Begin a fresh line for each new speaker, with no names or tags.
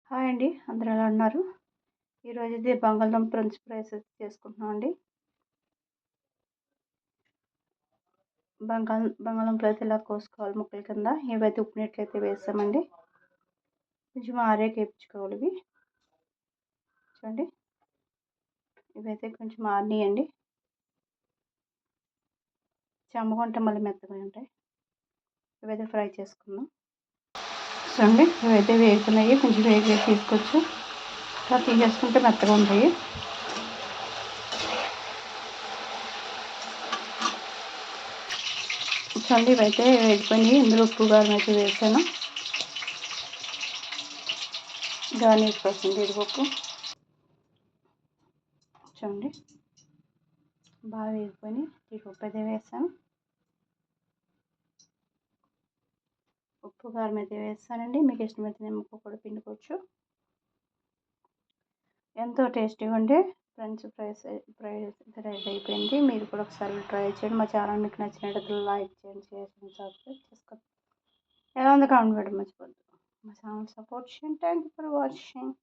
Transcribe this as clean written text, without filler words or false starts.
Hi అండి. అందరూ ఎలా ఉన్నారు? ఈరోజైతే బంగాళదుంప ఫ్రెంచ్ ఫ్రైస్ చేసుకుంటున్నామండి. బంగాళదుంపలు అయితే ఇలా కోసుకోవాలి ముక్కల కింద. ఇవైతే ఉప్పు నీటిలో వేసామండి. కొంచెం ఆరాక వేయించుకోవాలి ఇవి. చూడండి, ఇవైతే కొంచెం ఆరినాయండి. చెమ్మగుంటే మళ్ళీ మెత్తగా ఉంటాయి. ఇవైతే ఫ్రై చేసుకుందాం. చూడండి, ఇవైతే వేగుతున్నాయి. కొంచెం వేగి తీసుకోవచ్చు. ఇలా తీసేసుకుంటే మెత్తగా ఉంటాయి. చూడండి, ఇవైతే వేగిపోయినాయి. ఇందులో ఉప్పు కారం అయితే వేసాను. గార్నిష్ కోసం జీడిపప్పు. చూడండి, బాగా వేగిపోయినాయి. జీడిపప్పు అయితే వేసాను. ఉప్పు కారం అయితే వేస్తానండి. మీకు ఇష్టమైతే నిమ్మకాయ కూడా పిండుకోవచ్చు. ఎంతో టేస్టీగా ఉండే ఫ్రెంచ్ ఫ్రైస్ రెడీ అయిపోయింది. మీరు కూడా ఒకసారి ట్రై చేయండి. మా ఛానల్ మీకు నచ్చినట్లయితే లైక్ చేయండి, షేర్ చేయండి, సబ్స్క్రైబ్ చేసుకోండి. ఎలా ఉందో కామెంట్ పెట్టడం మర్చిపోద్దు. మా ఛానల్ సపోర్ట్ చేయండి. Thank you for watching.